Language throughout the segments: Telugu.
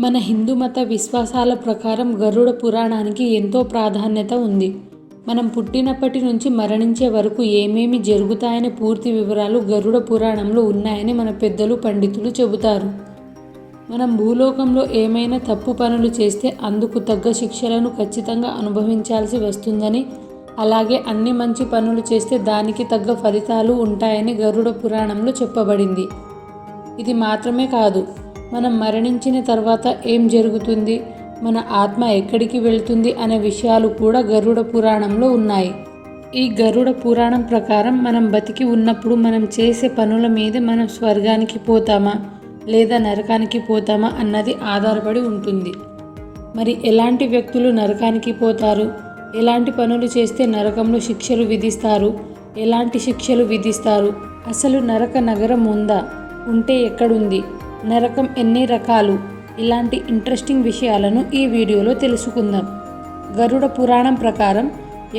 మన హిందూ మత విశ్వాసాల ప్రకారం గరుడ పురాణానికి ఎంతో ప్రాధాన్యత ఉంది. మనం పుట్టినప్పటి నుంచి మరణించే వరకు ఏమేమి జరుగుతాయనే పూర్తి వివరాలు గరుడ పురాణంలో ఉన్నాయని మన పెద్దలు పండితులు చెబుతారు. మనం భూలోకంలో ఏమైనా తప్పు పనులు చేస్తే అందుకు తగ్గ శిక్షలను ఖచ్చితంగా అనుభవించాల్సి వస్తుందని, అలాగే అన్ని మంచి పనులు చేస్తే దానికి తగ్గ ఫలితాలు ఉంటాయని గరుడ పురాణంలో చెప్పబడింది. ఇది మాత్రమే కాదు, మనం మరణించిన తర్వాత ఏం జరుగుతుంది, మన ఆత్మ ఎక్కడికి వెళ్తుంది అనే విషయాలు కూడా గరుడ పురాణంలో ఉన్నాయి. ఈ గరుడ పురాణం ప్రకారం మనం బతికి ఉన్నప్పుడు మనం చేసే పనుల మీద మనం స్వర్గానికి పోతామా లేదా నరకానికి పోతామా అన్నది ఆధారపడి ఉంటుంది. మరి ఎలాంటి వ్యక్తులు నరకానికి పోతారు, ఎలాంటి పనులు చేస్తే నరకంలో శిక్షలు విధిస్తారు, ఎలాంటి శిక్షలు విధిస్తారు, అసలు నరక నగరం ఉందా, ఉంటే ఎక్కడుంది, నరకం ఎన్ని రకాలు, ఇలాంటి ఇంట్రెస్టింగ్ విషయాలను ఈ వీడియోలో తెలుసుకుందాం. గరుడ పురాణం ప్రకారం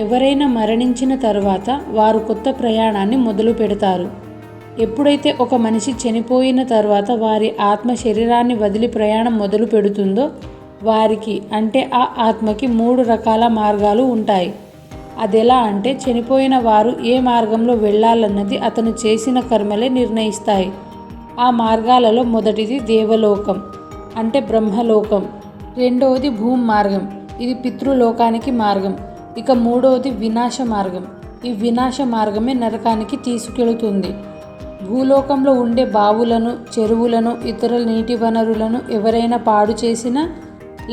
ఎవరైనా మరణించిన తర్వాత వారు కొత్త ప్రయాణాన్ని మొదలు పెడతారు. ఎప్పుడైతే ఒక మనిషి చనిపోయిన తర్వాత వారి ఆత్మ శరీరాన్ని వదిలి ప్రయాణం మొదలు పెడుతుందో వారికి అంటే ఆ ఆత్మకి 3 రకాల మార్గాలు ఉంటాయి. అదెలా అంటే చనిపోయిన వారు ఏ మార్గంలో వెళ్ళాలన్నది అతను చేసిన కర్మలే నిర్ణయిస్తాయి. ఆ మార్గాలలో మొదటిది దేవలోకం అంటే బ్రహ్మలోకం, రెండవది భూమి మార్గం, ఇది పితృలోకానికి మార్గం, ఇక మూడవది వినాశ మార్గం. ఈ వినాశ మార్గమే నరకానికి తీసుకెళుతుంది. భూలోకంలో ఉండే బావులను, చెరువులను, ఇతర నీటి వనరులను ఎవరైనా పాడు చేసినా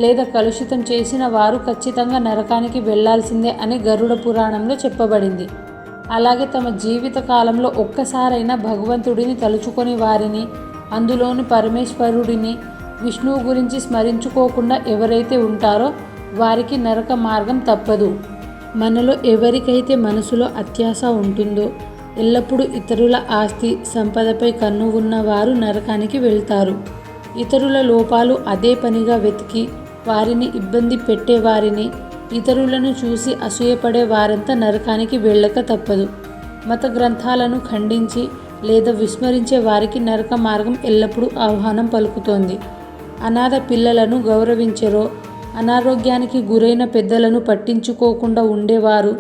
లేదా కలుషితం చేసిన వారు ఖచ్చితంగా నరకానికి వెళ్లాల్సిందే అని గరుడ పురాణంలో చెప్పబడింది. అలాగే తమ జీవిత కాలంలో ఒక్కసారైనా భగవంతుడిని తలుచుకొని వారిని, అందులోని పరమేశ్వరుడిని, విష్ణువు గురించి స్మరించుకోకుండా ఎవరైతే ఉంటారో వారికి నరక మార్గం తప్పదు. మనలో ఎవరికైతే మనసులో అత్యాశ ఉంటుందో, ఎల్లప్పుడూ ఇతరుల ఆస్తి సంపదపై కన్ను ఉన్నవారు నరకానికి వెళ్తారు. ఇతరుల లోపాలు అదే పనిగా వెతికి వారిని ఇబ్బంది పెట్టేవారిని, ఇతరులను చూసి అసూయపడే వారంతా నరకానికి వెళ్ళక తప్పదు. మత గ్రంథాలను ఖండించి లేదా విస్మరించే వారికి నరక మార్గం ఎల్లప్పుడూ ఆహ్వానం పలుకుతోంది. అనాథ పిల్లలను గౌరవించరో, అనారోగ్యానికి గురైన పెద్దలను పట్టించుకోకుండా ఉండేవారు,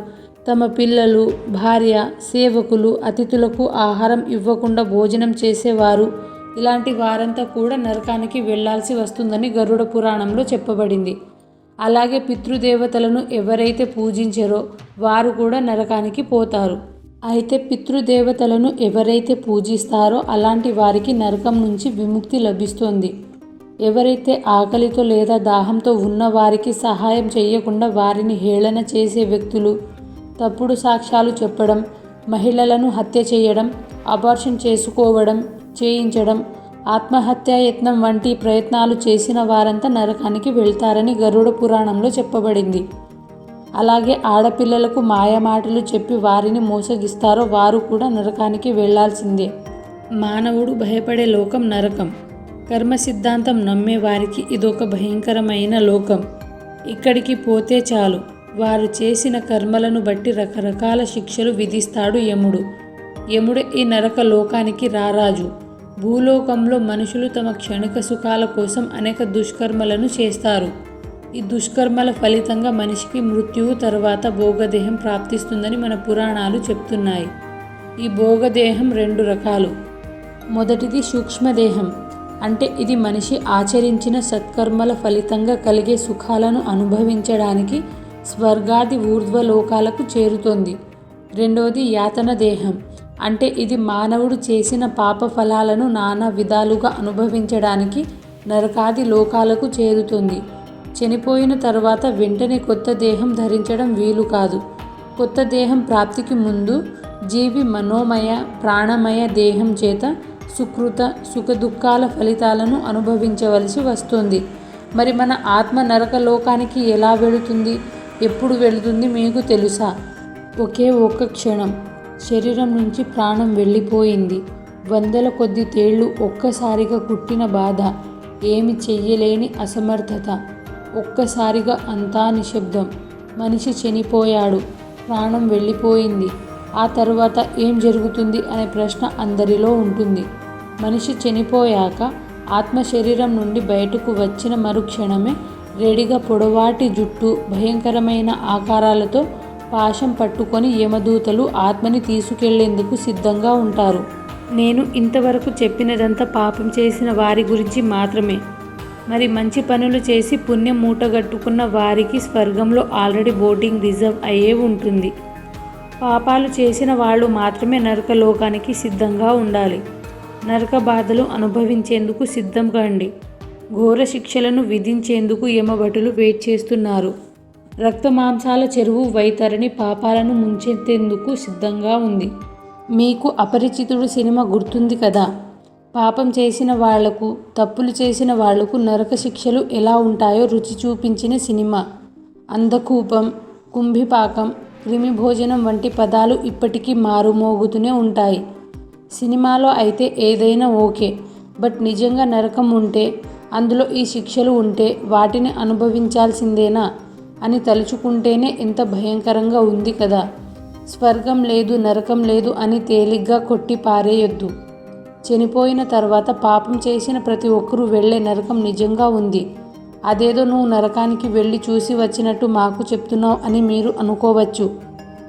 తమ పిల్లలు, భార్య, సేవకులు, అతిథులకు ఆహారం ఇవ్వకుండా భోజనం చేసేవారు, ఇలాంటి వారంతా కూడా నరకానికి వెళ్లాల్సి వస్తుందని గరుడ పురాణంలో చెప్పబడింది. అలాగే పితృదేవతలను ఎవరైతే పూజించరో వారు కూడా నరకానికి పోతారు. అయితే పితృదేవతలను ఎవరైతే పూజిస్తారో అలాంటి వారికి నరకం నుంచి విముక్తి లభిస్తుంది. ఎవరైతే ఆకలితో లేదా దాహంతో ఉన్న వారికి సహాయం చేయకుండా వారిని హేళన చేసే వ్యక్తులు, తప్పుడు సాక్ష్యాలు చెప్పడం, మహిళలను హత్య చేయడం, అబార్షన్ చేయించడం, ఆత్మహత్యాయత్నం వంటి ప్రయత్నాలు చేసిన వారంతా నరకానికి వెళ్తారని గరుడ పురాణంలో చెప్పబడింది. అలాగే ఆడపిల్లలకు మాయమాటలు చెప్పి వారిని మోసగిస్తారో వారు కూడా నరకానికి వెళ్లాల్సిందే. మానవుడు భయపడే లోకం నరకం. కర్మ సిద్ధాంతం నమ్మే వారికి ఇదొక భయంకరమైన లోకం. ఇక్కడికి పోతే చాలు, వారు చేసిన కర్మలను బట్టి రకరకాల శిక్షలు విధిస్తాడు యముడు. యముడు ఈ నరక లోకానికి రారాజు. భూలోకంలో మనుషులు తమ క్షణిక సుఖాల కోసం అనేక దుష్కర్మలను చేస్తారు. ఈ దుష్కర్మల ఫలితంగా మనిషికి మృత్యువు తర్వాత భోగదేహం ప్రాప్తిస్తుందని మన పురాణాలు చెప్తున్నాయి. ఈ భోగదేహం 2 రకాలు. మొదటిది సూక్ష్మదేహం అంటే ఇది మనిషి ఆచరించిన సత్కర్మల ఫలితంగా కలిగే సుఖాలను అనుభవించడానికి స్వర్గాది ఊర్ధ్వలోకాలకు చేరుతోంది. రెండవది యాతన దేహం అంటే ఇది మానవుడు చేసిన పాప ఫలాలను నానా విధాలుగా అనుభవించడానికి నరకాది లోకాలకు చేరుతుంది. చనిపోయిన తర్వాత వెంటనే కొత్త దేహం ధరించడం వీలు కాదు. కొత్త దేహం ప్రాప్తికి ముందు జీవి మనోమయ, ప్రాణమయ దేహం చేత సుకృత, సుఖదుఖాల ఫలితాలను అనుభవించవలసి వస్తుంది. మరి మన ఆత్మ నరక లోకానికి ఎలా వెళుతుంది, ఎప్పుడు వెళుతుంది మీకు తెలుసా? ఒకే ఒక్క క్షణం శరీరం నుంచి ప్రాణం వెళ్ళిపోయింది. వందల కొద్ది తేళ్లు ఒక్కసారిగా కుట్టిన బాధ, ఏమి చెయ్యలేని అసమర్థత, ఒక్కసారిగా అంతా నిశ్శబ్దం. మనిషి చనిపోయాడు, ప్రాణం వెళ్ళిపోయింది. ఆ తరువాత ఏం జరుగుతుంది అనే ప్రశ్న అందరిలో ఉంటుంది. మనిషి చనిపోయాక ఆత్మ శరీరం నుండి బయటకు వచ్చిన మరుక్షణమే రెడీగా పొడవాటి జుట్టు, భయంకరమైన ఆకారాలతో పాశం పట్టుకొని యమదూతలు ఆత్మని తీసుకెళ్లేందుకు సిద్ధంగా ఉంటారు. నేను ఇంతవరకు చెప్పినదంతా పాపం చేసిన వారి గురించి మాత్రమే. మరి మంచి పనులు చేసి పుణ్యం మూటగట్టుకున్న వారికి స్వర్గంలో ఆల్రెడీ బోటింగ్ రిజర్వ్ అయ్యే ఉంటుంది. పాపాలు చేసిన వాళ్ళు మాత్రమే నరకలోకానికి సిద్ధంగా ఉండాలి. నరక బాధలు అనుభవించేందుకు సిద్ధం కండి. ఘోర శిక్షలను విధించేందుకు యమభటులు వెయిట్ చేస్తున్నారు. రక్తమాంసాల చెరువు వైతరణి పాపాలను ముంచెత్తేందుకు సిద్ధంగా ఉంది. మీకు అపరిచితుడు సినిమా గుర్తుంది కదా? పాపం చేసిన వాళ్లకు, తప్పులు చేసిన వాళ్లకు నరక శిక్షలు ఎలా ఉంటాయో రుచి చూపించిన సినిమా. అంధకూపం, కుంభిపాకం, క్రిమి భోజనం వంటి పదాలు ఇప్పటికీ మారుమోగుతూనే ఉంటాయి. సినిమాలో అయితే ఏదైనా ఓకే, బట్ నిజంగా నరకం ఉంటే, అందులో ఈ శిక్షలు ఉంటే వాటిని అనుభవించాల్సిందేనా అని తలుచుకుంటేనే ఎంత భయంకరంగా ఉంది కదా. స్వర్గం లేదు, నరకం లేదు అని తేలిగ్గా కొట్టి పారేయొద్దు. చనిపోయిన తర్వాత పాపం చేసిన ప్రతి ఒక్కరూ వెళ్ళే నరకం నిజంగా ఉంది. అదేదో నువ్వు నరకానికి వెళ్ళి చూసి వచ్చినట్టు మాకు చెప్తున్నావు అని మీరు అనుకోవచ్చు.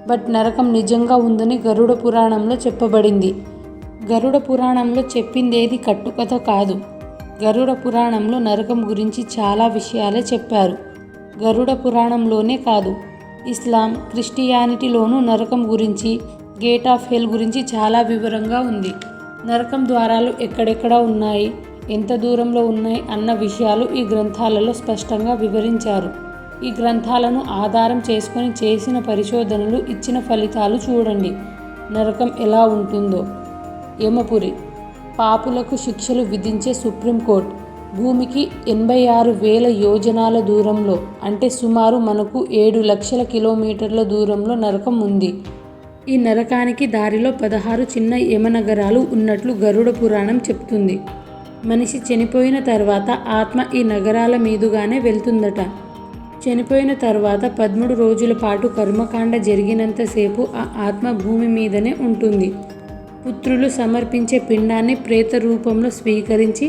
బట్ నరకం నిజంగా ఉందని గరుడ పురాణంలో చెప్పబడింది. గరుడ పురాణంలో చెప్పిందేది కట్టుకథ కాదు. గరుడ పురాణంలో నరకం గురించి చాలా విషయాలే చెప్పారు. గరుడ పురాణంలోనే కాదు, ఇస్లాం, క్రిస్టియానిటీలోనూ నరకం గురించి, గేట్ ఆఫ్ హెల్ గురించి చాలా వివరంగా ఉంది. నరకం ద్వారాలు ఎక్కడెక్కడ ఉన్నాయి, ఎంత దూరంలో ఉన్నాయి అన్న విషయాలు ఈ గ్రంథాలలో స్పష్టంగా వివరించారు. ఈ గ్రంథాలను ఆధారం చేసుకొని చేసిన పరిశోధనలు ఇచ్చిన ఫలితాలు చూడండి. నరకం ఎలా ఉంటుందో. యమపురి, పాపులకు శిక్షలు విధించే సుప్రీంకోర్టు. భూమికి 86,000 యోజనాల దూరంలో, అంటే సుమారు మనకు 7 లక్షల కిలోమీటర్ల దూరంలో నరకం ఉంది. ఈ నరకానికి దారిలో 16 చిన్న యమనగరాలు ఉన్నట్లు గరుడ పురాణం చెప్తుంది. మనిషి చనిపోయిన తర్వాత ఆత్మ ఈ నగరాల మీదుగానే వెళ్తుందట. చనిపోయిన తర్వాత 13 రోజుల పాటు కర్మకాండ జరిగినంతసేపు ఆ ఆత్మ భూమి మీదనే ఉంటుంది. పుత్రులు సమర్పించే పిండాన్ని ప్రేత రూపంలో స్వీకరించి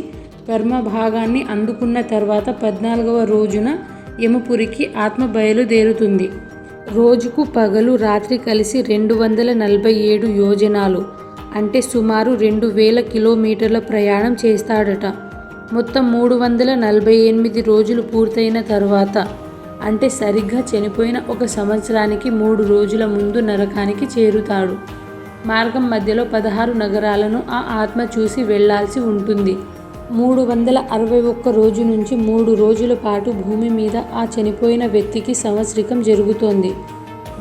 కర్మభాగాన్ని అందుకున్న తర్వాత 14వ రోజున యమపురికి ఆత్మ బయలుదేరుతుంది. రోజుకు పగలు రాత్రి కలిసి 247 యోజనాలు, అంటే సుమారు 2000 కిలోమీటర్ల ప్రయాణం చేస్తాడట. మొత్తం 348 రోజులు పూర్తయిన తర్వాత, అంటే సరిగ్గా చనిపోయిన 1 సంవత్సరానికి 3 రోజుల ముందు నరకానికి చేరుతాడు. మార్గం మధ్యలో 16 నగరాలను ఆ ఆత్మ చూసి వెళ్లాల్సి ఉంటుంది. 361 రోజు నుంచి 3 రోజుల పాటు భూమి మీద ఆ చనిపోయిన వ్యక్తికి సంవత్సరికం జరుగుతోంది.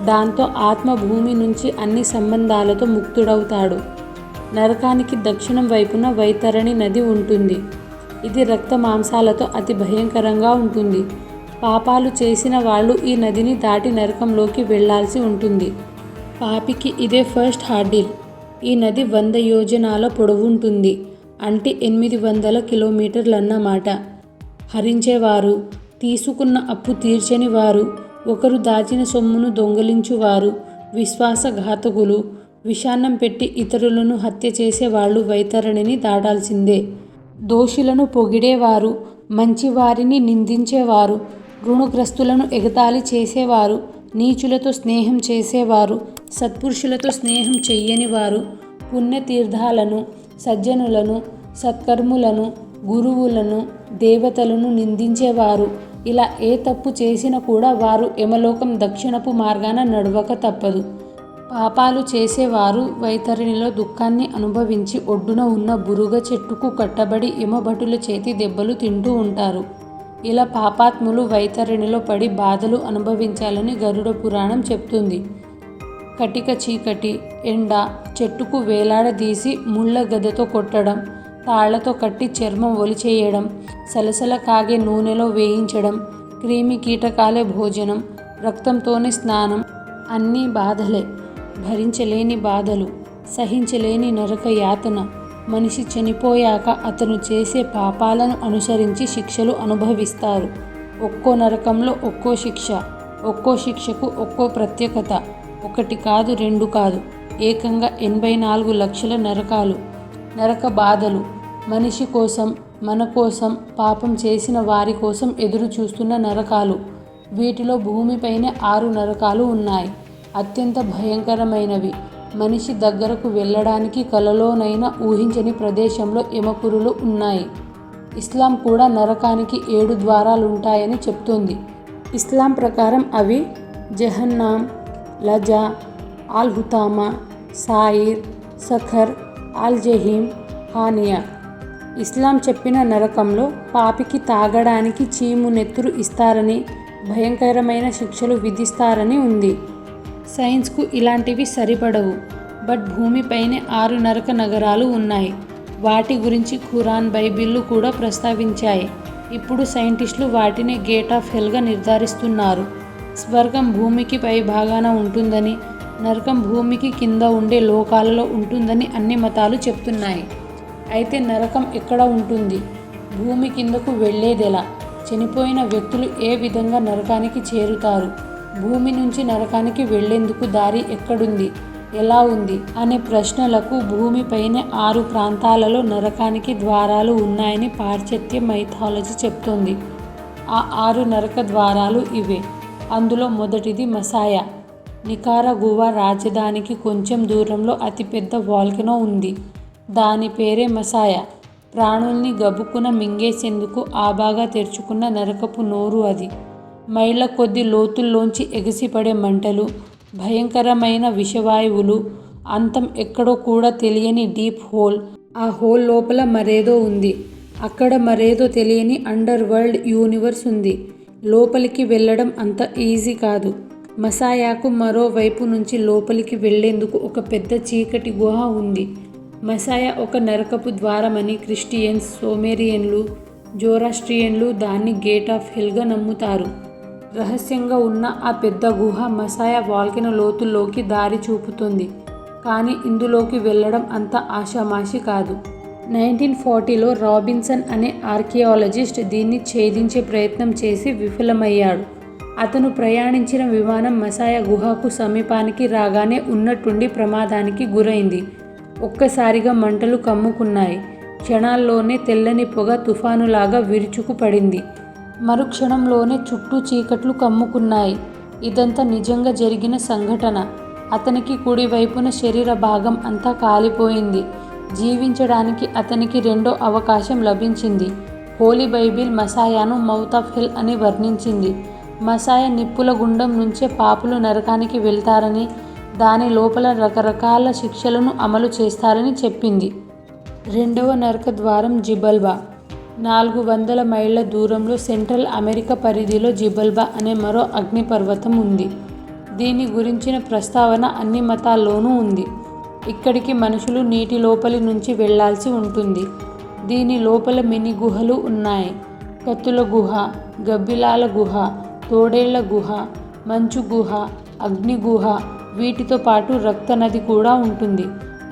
దాంతో ఆత్మ భూమి నుంచి అన్ని సంబంధాలతో ముక్తుడవుతాడు. నరకానికి దక్షిణం వైపున వైతరణి నది ఉంటుంది. ఇది రక్త మాంసాలతో అతి భయంకరంగా ఉంటుంది. పాపాలు చేసిన వాళ్ళు ఈ నదిని దాటి నరకంలోకి వెళ్లాల్సి ఉంటుంది. పాపికి ఇదే ఫస్ట్ హార్డిల్. ఈ నది 100 యోజనాల పొడవుంటుంది, అంటే 800 కిలోమీటర్లన్నమాట. హరించేవారు, తీసుకున్న అప్పు తీర్చని వారు, ఒకరు దాచిన సొమ్మును దొంగలించువారు, విశ్వాసఘాతకులు, విషాన్నం పెట్టి ఇతరులను హత్య చేసేవాళ్ళు వైతరణిని దాటాల్సిందే. దోషులను పొగిడేవారు, మంచివారిని నిందించేవారు, రుణగ్రస్తులను ఎగతాళి చేసేవారు, నీచులతో స్నేహం చేసేవారు, సత్పురుషులతో స్నేహం చెయ్యని వారు, పుణ్యతీర్థాలను, సజ్జనులను, సత్కర్ములను, గురువులను, దేవతలను నిందించేవారు, ఇలా ఏ తప్పు చేసినా కూడా వారు యమలోకం దక్షిణపు మార్గాన నడవక తప్పదు. పాపాలు చేసేవారు వైతరణిలో దుఃఖాన్ని అనుభవించి ఒడ్డున ఉన్న బురుగ చెట్టుకు కట్టబడి యమభటుల చేతి దెబ్బలు తింటూ ఉంటారు. ఇలా పాపాత్ములు వైతరణిలో పడి బాధలు అనుభవించాలని గరుడ పురాణం చెప్తుంది. కటిక చీకటి, ఎండ, చెట్టుకు వేలాడదీసి ముళ్ళ గదతో కొట్టడం, తాళ్లతో కట్టి చర్మం ఒలిచేయడం, సలసల కాగే నూనెలో వేయించడం, క్రిమి కీటకాలే భోజనం, రక్తంతోనే స్నానం, అన్నీ బాధలే. భరించలేని బాధలు, సహించలేని నరక యాతన. మనిషి చనిపోయాక అతను చేసే పాపాలను అనుసరించి శిక్షలు అనుభవిస్తారు. ఒక్కో నరకంలో ఒక్కో శిక్ష, ఒక్కో శిక్షకు ఒక్కో ప్రత్యేకత. 1 కాదు 2 కాదు, ఏకంగా 84 లక్షల నరకాలు. నరక బాధలు. మనిషి కోసం, మన కోసం, పాపం చేసిన వారి కోసం ఎదురు చూస్తున్న నరకాలు. వీటిలో భూమిపైనే 6 నరకాలు ఉన్నాయి. అత్యంత భయంకరమైనవి. మనిషి దగ్గరకు వెళ్ళడానికి కలలోనైనా ఊహించని ప్రదేశంలో యమపురులు ఉన్నాయి. ఇస్లాం కూడా నరకానికి 7 ద్వారాలుంటాయని చెప్తోంది. ఇస్లాం ప్రకారం అవి జహన్నాం, లజా, ఆల్ హుతామా, సాయిర్, సఖర్, ఆల్ జహీం, హానియా. ఇస్లాం చెప్పిన నరకంలో పాపికి తాగడానికి చీము నెత్తురు ఇస్తారని, భయంకరమైన శిక్షలు విధిస్తారని ఉంది. సైన్స్కు ఇలాంటివి సరిపడవు. బట్ భూమిపైనే 6 నరక నగరాలు ఉన్నాయి. వాటి గురించి ఖురాన్, బైబిళ్ళు కూడా ప్రస్తావించాయి. ఇప్పుడు సైంటిస్టులు వాటిని గేట్ ఆఫ్ హెల్గా నిర్ధారిస్తున్నారు. స్వర్గం భూమికి పై భాగాన ఉంటుందని, నరకం భూమికి కింద ఉండే లోకాలలో ఉంటుందని అన్ని మతాలు చెప్తున్నాయి. అయితే నరకం ఎక్కడ ఉంటుంది? భూమి కిందకు వెళ్ళేదెలా? చనిపోయిన వ్యక్తులు ఏ విధంగా నరకానికి చేరుతారు? భూమి నుంచి నరకానికి వెళ్లేందుకు దారి ఎక్కడుంది, ఎలా ఉంది అనే ప్రశ్నలకు భూమిపైనే 6 ప్రాంతాలలో నరకానికి ద్వారాలు ఉన్నాయని పాశ్చాత్య మైథాలజీ చెప్తోంది. ఆ 6 నరక ద్వారాలు ఇవే. అందులో మొదటిది మసాయా. నికారాగువా రాజధానికి కొంచెం దూరంలో అతిపెద్ద వాల్కెనో ఉంది. దాని పేరే మసాయా. ప్రాణుల్ని గబుక్కున మింగేసేందుకు ఆబాగా తెరుచుకున్న నరకపు నోరు అది. మైళ్ళ కొద్ది లోతుల్లోంచి ఎగిసిపడే మంటలు, భయంకరమైన విషవాయువులు, అంతం ఎక్కడో కూడా తెలియని డీప్ హోల్. ఆ హోల్ లోపల మరేదో ఉంది. అక్కడ మరేదో తెలియని అండర్ వరల్డ్ యూనివర్స్ ఉంది. లోపలికి వెళ్ళడం అంత ఈజీ కాదు. మసాయాకు మరోవైపు నుంచి లోపలికి వెళ్లేందుకు ఒక పెద్ద చీకటి గుహ ఉంది. మసాయా ఒక నరకపు ద్వారమని క్రిస్టియన్స్, సోమేరియన్లు, జోరాస్ట్రియన్లు దాన్ని గేట్ ఆఫ్ హెల్గా నమ్ముతారు. రహస్యంగా ఉన్న ఆ పెద్ద గుహ మసాయా వాల్కెనో లోతుల్లోకి దారి చూపుతుంది. కానీ ఇందులోకి వెళ్ళడం అంత ఆషామాషి కాదు. 1940లో రాబిన్సన్ అనే ఆర్కియాలజిస్ట్ దీన్ని ఛేదించే ప్రయత్నం చేసి విఫలమయ్యాడు. అతను ప్రయాణించిన విమానం మసాయా గుహకు సమీపానికి రాగానే ఉన్నట్టుండి ప్రమాదానికి గురైంది. ఒక్కసారిగా మంటలు కమ్ముకున్నాయి. క్షణాల్లోనే తెల్లని పొగ తుఫానులాగా విరుచుకుపడింది. మరుక్షణంలోనే చుట్టూ చీకట్లు కమ్ముకున్నాయి. ఇదంతా నిజంగా జరిగిన సంఘటన. అతనికి కుడివైపున శరీర భాగం అంతా కాలిపోయింది. జీవించడానికి అతనికి రెండో అవకాశం లభించింది. హోలీ బైబిల్ మసాయాను మౌత్ ఆఫ్ హెల్ అని వర్ణించింది. మసాయా నిప్పుల గుండం నుంచే పాపులు నరకానికి వెళ్తారని, దాని లోపల రకరకాల శిక్షలను అమలు చేస్తారని చెప్పింది. రెండవ నరక ద్వారం జిబల్బా. 400 మైళ్ళ దూరంలో సెంట్రల్ అమెరికా పరిధిలో జిబల్బా అనే మరో అగ్నిపర్వతం ఉంది. దీని గురించిన ప్రస్తావన అన్ని మతాల్లోనూ ఉంది. ఇక్కడికి మనుషులు నీటి లోపలి నుంచి వెళ్లాల్సి ఉంటుంది. దీని లోపల మినీ గుహలు ఉన్నాయి. కత్తుల గుహ, గబ్బిలాల గుహ, తోడేళ్ల గుహ, మంచు గుహ, అగ్ని గుహ, వీటితో పాటు రక్త నది కూడా ఉంటుంది.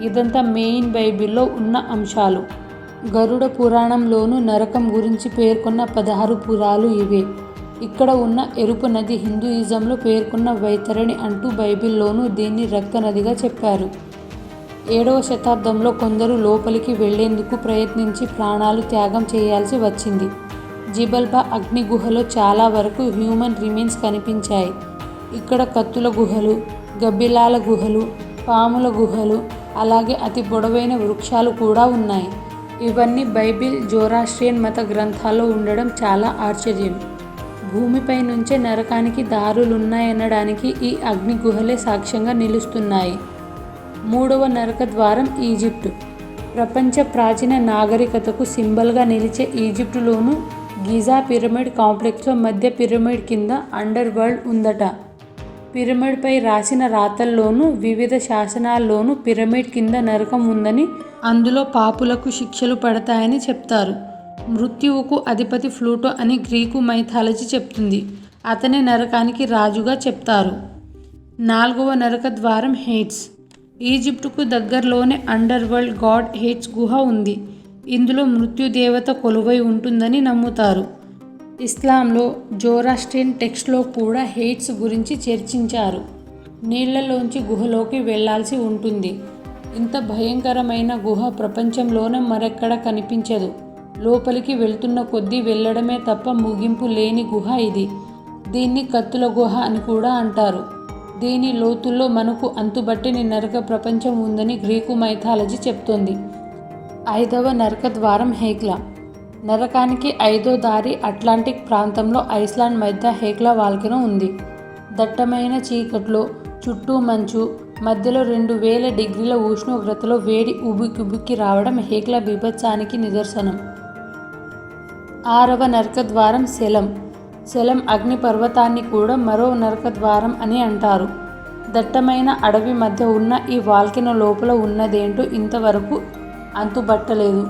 ఇదంతా మెయిన్ బైబిల్లో ఉన్న అంశాలు. గరుడ పురాణంలోనూ నరకం గురించి పేర్కొన్న 16 పురాలు ఇవే. ఇక్కడ ఉన్న ఎరుపు నది హిందూయిజంలో పేర్కొన్న వైతరణి అంటూ బైబిల్లోనూ దీన్ని రక్త నదిగా చెప్పారు. 7వ శతాబ్దంలో కొందరు లోపలికి వెళ్లేందుకు ప్రయత్నించి ప్రాణాలు త్యాగం చేయాల్సి వచ్చింది. జిబల్బా అగ్ని గుహలో చాలా వరకు హ్యూమన్ రిమైన్స్ కనిపించాయి. ఇక్కడ కత్తుల గుహలు, గబ్బిలాల గుహలు, పాముల గుహలు, అలాగే అతి పొడవైన వృక్షాలు కూడా ఉన్నాయి. ఇవన్నీ బైబిల్, జోరాస్ట్రియన్ మత గ్రంథాల్లో ఉండడం చాలా ఆశ్చర్యం. భూమిపై నుంచే నరకానికి దారులున్నాయనడానికి ఈ అగ్ని గుహలే సాక్ష్యంగా నిలుస్తున్నాయి. 3వ నరక ద్వారం ఈజిప్టు. ప్రపంచ ప్రాచీన నాగరికతకు సింబల్గా నిలిచే ఈజిప్టులోను గిజా పిరమిడ్ కాంప్లెక్స్లో మధ్య పిరమిడ్ కింద అండర్ వరల్డ్ ఉందట. పిరమిడ్పై రాసిన రాతల్లోనూ వివిధ శాసనాల్లోనూ పిరమిడ్ కింద నరకం ఉందని, అందులో పాపులకు శిక్షలు పడతాయని చెప్తారు. మృత్యువుకు అధిపతి ప్లూటో అని గ్రీకు మైథాలజీ చెప్తుంది. అతనే నరకానికి రాజుగా చెప్తారు. 4వ నరక ద్వారం హేట్స్. ఈజిప్టుకు దగ్గరలోనే అండర్ వరల్డ్ గాడ్ హేట్స్ గుహ ఉంది. ఇందులో మృత్యుదేవత కొలువై ఉంటుందని నమ్ముతారు. ఇస్లాంలో, జోరాస్ట్రియన్ టెక్స్ట్లో కూడా హేట్స్ గురించి చర్చించారు. నీళ్లలోంచి గుహలోకి వెళ్లాల్సి ఉంటుంది. ఇంత భయంకరమైన గుహ ప్రపంచంలోనే మరెక్కడా కనిపించదు. లోపలికి వెళ్తున్న కొద్దీ వెళ్ళడమే తప్ప ముగింపు లేని గుహ ఇది. దీన్ని కత్తుల గుహ అని కూడా అంటారు. దీని లోతుల్లో మనకు అంతుబట్టని నరక ప్రపంచం ఉందని గ్రీకు మైథాలజీ చెప్తోంది. 5వ నరక ద్వారం హేక్లా. నరకానికి 5వ దారి అట్లాంటిక్ ప్రాంతంలో ఐస్లాండ్ మధ్య హేక్లా వాల్కెనో ఉంది. దట్టమైన చీకట్లో, చుట్టూ మంచు, మధ్యలో 2000 డిగ్రీల ఉష్ణోగ్రతలో వేడి ఉబికి రావడం హేక్లా బీభత్సానికి నిదర్శనం. 6వ నరక ద్వారం సెలం. సెలం అగ్నిపర్వతాన్ని కూడా మరో నరక ద్వారం అని అంటారు. దట్టమైన అడవి మధ్య ఉన్న ఈ వాల్కెనో లోపల ఉన్నదేంటో ఇంతవరకు అంతుబట్టలేదు.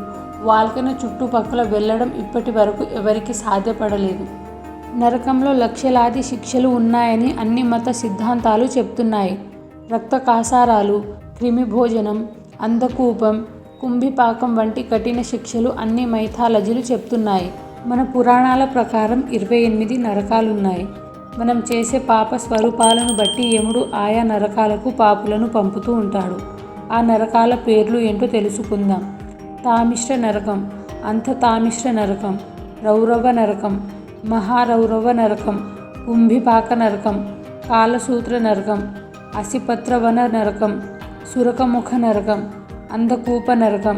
వాల్కెనో చుట్టుపక్కల వెళ్ళడం ఇప్పటి వరకు ఎవరికి సాధ్యపడలేదు. నరకంలో లక్షలాది శిక్షలు ఉన్నాయని అన్ని మత సిద్ధాంతాలు చెప్తున్నాయి. రక్త కాసారాలు, క్రిమి భోజనం, అంధకూపం, కుంభిపాకం వంటి కఠిన శిక్షలు అన్ని మైథాలజీలు చెప్తున్నాయి. మన పురాణాల ప్రకారం 28 నరకాలున్నాయి. మనం చేసే పాప స్వరూపాలను బట్టి యముడు ఆయా నరకాలకు పాపులను పంపుతూ ఉంటాడు. ఆ నరకాల పేర్లు ఏంటో తెలుసుకుందాం. తామిష్ట నరకం, అంధతామిష్ట నరకం, రౌరవ నరకం, మహారౌరవ నరకం, కుంభిపాక నరకం, కాలసూత్ర నరకం, అసిపత్రవన నరకం, సురకముఖ నరకం, అంధకూప నరకం,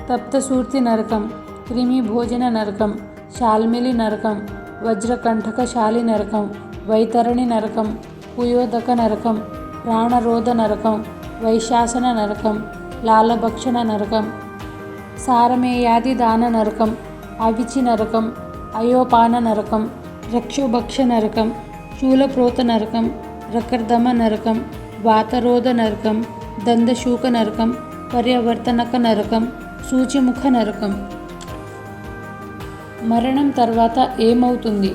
తప్తసూర్తి నరకం, క్రిమి భోజన నరకం, శాల్మిలి నరకం, వజ్రకంఠకశాలి నరకం, వైతరణి నరకం, పుయోదక నరకం, ప్రాణరోధ నరకం, వైశాసన నరకం, లాలభక్షణ నరకం, సారమేయాది దాన నరకం, అవిచి నరకం, అయోపాన నరకం, రక్షోభక్ష నరకం, శూలప్రోత నరకం, రకర్దమ నరకం, వాతరోధ నరకం, దందశూక నరకం, పర్యవర్తనక నరకం, సూచిముఖ నరకం. మరణం తర్వాత ఏమవుతుంది?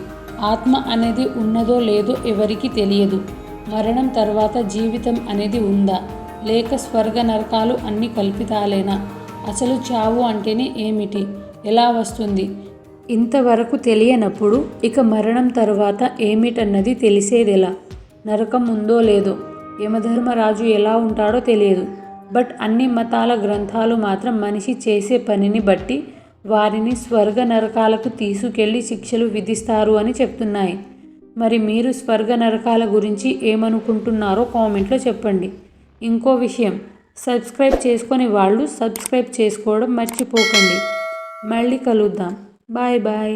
ఆత్మ అనేది ఉన్నదో లేదో ఎవరికీ తెలియదు. మరణం తర్వాత జీవితం అనేది ఉందా, లేక స్వర్గ నరకాలు అన్ని కల్పితాలేనా? అసలు చావు అంటేనే ఏమిటి, ఎలా వస్తుంది? ఇంతవరకు తెలియనప్పుడు ఇక మరణం తర్వాత ఏమిటన్నది తెలిసేదెలా? నరకం ఉందో లేదో, యమధర్మరాజు ఎలా ఉంటాడో తెలియదు. బట్ అన్ని మతాల గ్రంథాలు మాత్రం మనిషి చేసే పనిని బట్టి వారిని స్వర్గ నరకాలకు తీసుకెళ్లి శిక్షలు విధిస్తారు అని చెప్తున్నాయి. మరి మీరు స్వర్గ నరకాల గురించి ఏమనుకుంటున్నారో కామెంట్లో చెప్పండి. ఇంకో విషయం, సబ్స్క్రైబ్ చేసుకొని వాళ్ళు సబ్స్క్రైబ్ చేసుకోవడం మర్చిపోకండి. మళ్ళీ కలుద్దాం. Bye bye.